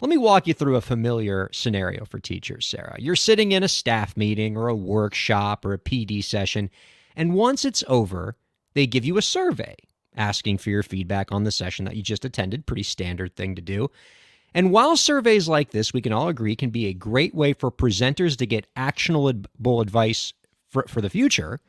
Let me walk you through a familiar scenario for teachers, Sarah. You're sitting in a staff meeting or a workshop or a PD session, and once it's over, they give you a survey asking for your feedback on the session that you just attended. Pretty standard thing to do. And while surveys like this, we can all agree, can be a great way for presenters to get actionable advice for the future,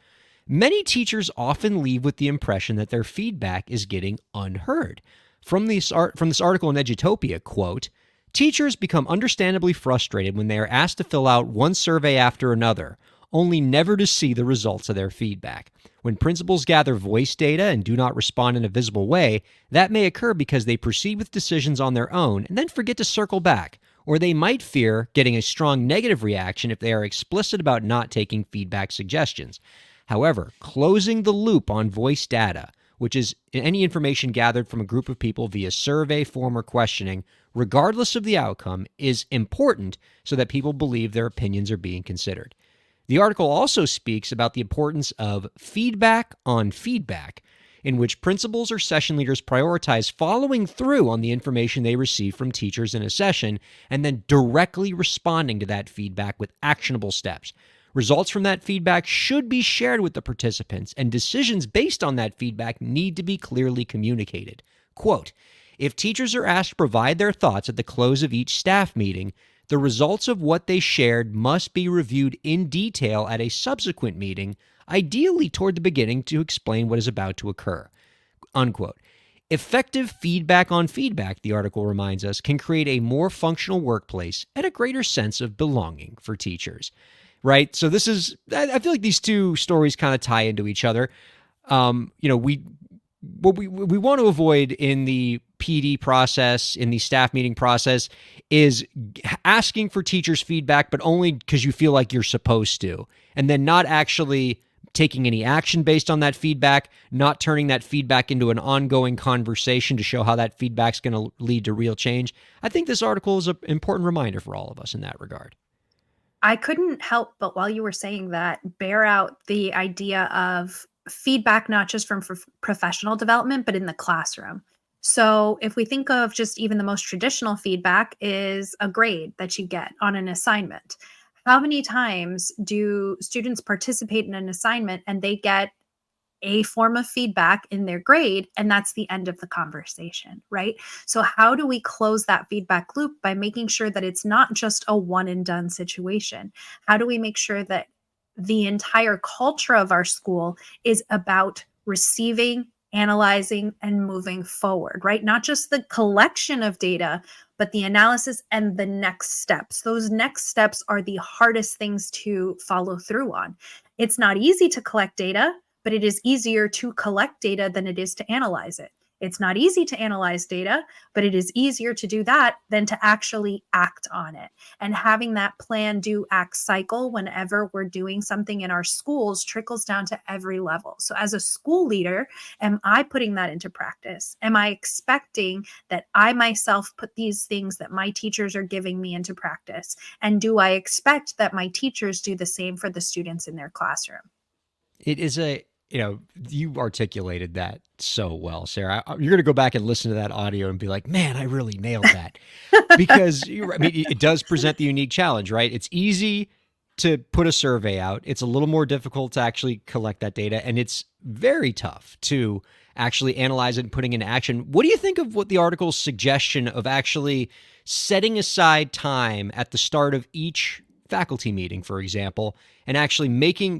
many teachers often leave with the impression that their feedback is getting unheard. From this article in Edutopia, quote, teachers become understandably frustrated when they are asked to fill out one survey after another, only never to see the results of their feedback. When principals gather voice data and do not respond in a visible way, that may occur because they proceed with decisions on their own and then forget to circle back, or they might fear getting a strong negative reaction if they are explicit about not taking feedback suggestions. However, closing the loop on voice data, which is any information gathered from a group of people via survey, form, or questioning, regardless of the outcome, is important so that people believe their opinions are being considered. The article also speaks about the importance of feedback on feedback, in which principals or session leaders prioritize following through on the information they receive from teachers in a session and then directly responding to that feedback with actionable steps. Results from that feedback should be shared with the participants, and decisions based on that feedback need to be clearly communicated. Quote, if teachers are asked to provide their thoughts at the close of each staff meeting, the results of what they shared must be reviewed in detail at a subsequent meeting, ideally toward the beginning to explain what is about to occur. Unquote. Effective feedback on feedback, the article reminds us, can create a more functional workplace and a greater sense of belonging for teachers. Right? So I feel like these two stories kind of tie into each other. What we want to avoid in the PD process, in the staff meeting process, is asking for teachers' feedback, but only because you feel like you're supposed to, and then not actually taking any action based on that feedback, not turning that feedback into an ongoing conversation to show how that feedback's going to lead to real change. I think this article is an important reminder for all of us in that regard. I couldn't help but, while you were saying that, bear out the idea of feedback, not just from professional development, but in the classroom. So if we think of just even the most traditional feedback is a grade that you get on an assignment. How many times do students participate in an assignment and they get a form of feedback in their grade, and that's the end of the conversation, right? So how do we close that feedback loop? By making sure that it's not just a one and done situation. How do we make sure that the entire culture of our school is about receiving, analyzing, and moving forward, right? Not just the collection of data, but the analysis and the next steps. Those next steps are the hardest things to follow through on. It's not easy to collect data, but it is easier to collect data than it is to analyze it. It's not easy to analyze data, but it is easier to do that than to actually act on it. And having that plan, do, act cycle whenever we're doing something in our schools trickles down to every level. So as a school leader, am I putting that into practice? Am I expecting that I myself put these things that my teachers are giving me into practice? And do I expect that my teachers do the same for the students in their classroom? It is you articulated that so well, Sarah. You're going to go back and listen to that audio and be like, man, I really nailed that. Because it does present the unique challenge, right? It's easy to put a survey out. It's a little more difficult to actually collect that data. And it's very tough to actually analyze it and putting into action. What do you think of what the article's suggestion of actually setting aside time at the start of each faculty meeting, for example, and actually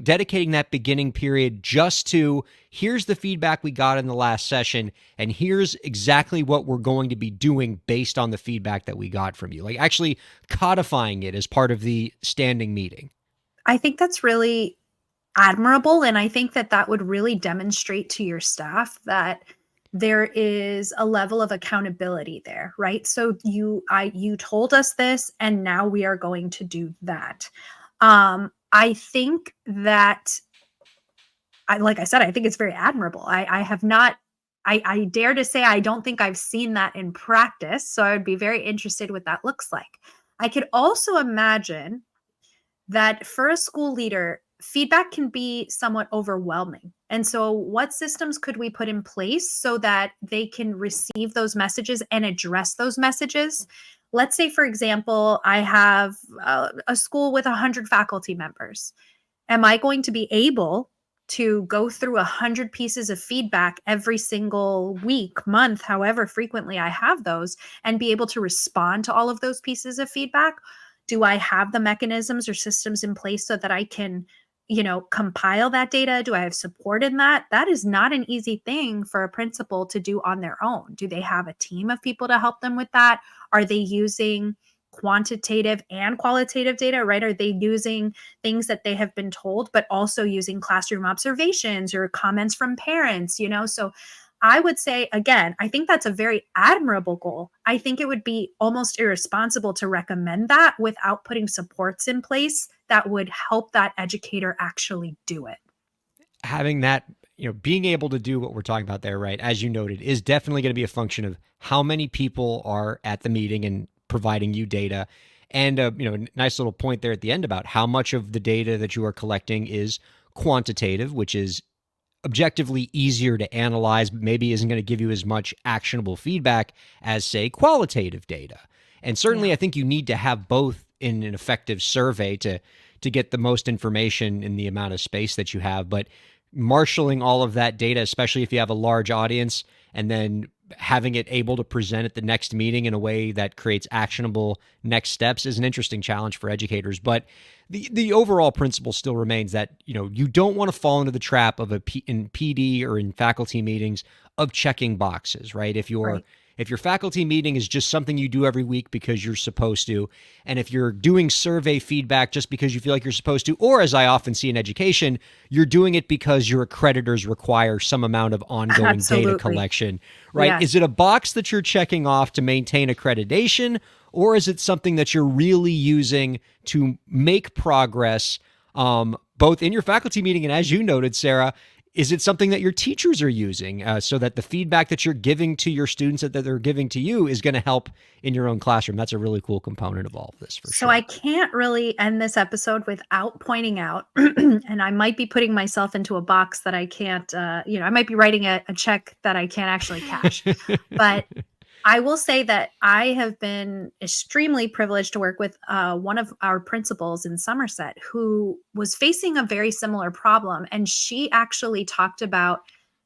dedicating that beginning period just to, here's the feedback we got in the last session, and here's exactly what we're going to be doing based on the feedback that we got from you, like actually codifying it as part of the standing meeting? I think that's really admirable. And I think that that would really demonstrate to your staff that there is a level of accountability there, right? So you told us this, and now we are going to do that. I think that, like I said, I think it's very admirable. I have not, I dare to say, I don't think I've seen that in practice. So I would be very interested what that looks like. I could also imagine that for a school leader, feedback can be somewhat overwhelming. And so, what systems could we put in place so that they can receive those messages and address those messages? Let's say, for example, I have a school with 100 faculty members. Am I going to be able to go through 100 pieces of feedback every single week, month, however frequently I have those, and be able to respond to all of those pieces of feedback? Do I have the mechanisms or systems in place so that I can, compile that data? Do I have support in that? That is not an easy thing for a principal to do on their own. Do they have a team of people to help them with that? Are they using quantitative and qualitative data, right? Are they using things that they have been told, but also using classroom observations or comments from parents, So I would say, again, I think that's a very admirable goal. I think it would be almost irresponsible to recommend that without putting supports in place that would help that educator actually do it. Having that, being able to do what we're talking about there, right, as you noted, is definitely going to be a function of how many people are at the meeting and providing you data. And, a nice little point there at the end about how much of the data that you are collecting is quantitative, which is objectively easier to analyze, but maybe isn't going to give you as much actionable feedback as, say, qualitative data. And certainly, Yeah. I think you need to have both in an effective survey to get the most information in the amount of space that you have. But marshaling all of that data, especially if you have a large audience, and then having it able to present at the next meeting in a way that creates actionable next steps is an interesting challenge for educators. But the overall principle still remains that you don't want to fall into the trap of in PD or in faculty meetings of checking boxes, right? Right. If your faculty meeting is just something you do every week because you're supposed to, and if you're doing survey feedback just because you feel like you're supposed to, or as I often see in education, you're doing it because your accreditors require some amount of ongoing data Absolutely. collection, right? Yes. Is it a box that you're checking off to maintain accreditation, or is it something that you're really using to make progress, both in your faculty meeting and, as you noted, Sarah, is it something that your teachers are using so that the feedback that you're giving to your students that they're giving to you is going to help in your own classroom? That's a really cool component of all of this for So I sure. can't really end this episode without pointing out, and I might be putting myself into a box that I can't, I might be writing a check that I can't actually cash. But I will say that I have been extremely privileged to work with one of our principals in Somerset who was facing a very similar problem. And she actually talked about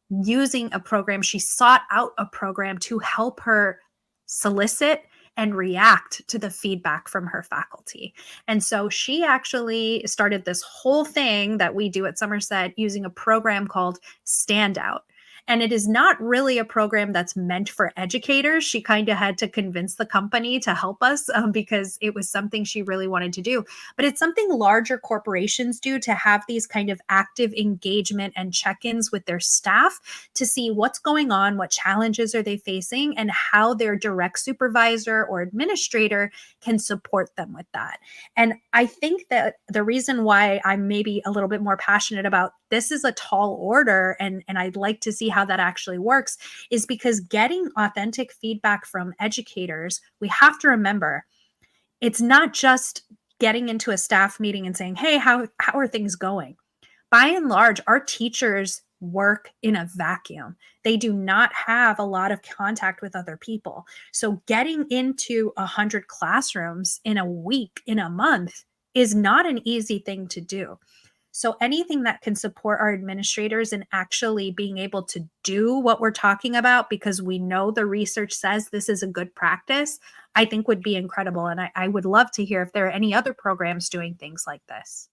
using a program. She sought out a program to help her solicit and react to the feedback from her faculty. And so she actually started this whole thing that we do at Somerset using a program called Standout. And it is not really a program that's meant for educators. She kind of had to convince the company to help us because it was something she really wanted to do. But it's something larger corporations do to have these kind of active engagement and check ins with their staff to see what's going on, what challenges are they facing, and how their direct supervisor or administrator can support them with that. And I think that the reason why I'm maybe a little bit more passionate about this is a tall order and I'd like to see how that actually works is because getting authentic feedback from educators, we have to remember it's not just getting into a staff meeting and saying, "Hey, how are things going?" By and large, our teachers work in a vacuum. They do not have a lot of contact with other people. So getting into 100 classrooms in a week, in a month, is not an easy thing to do. So anything that can support our administrators in actually being able to do what we're talking about, because we know the research says this is a good practice, I think would be incredible. And I would love to hear if there are any other programs doing things like this.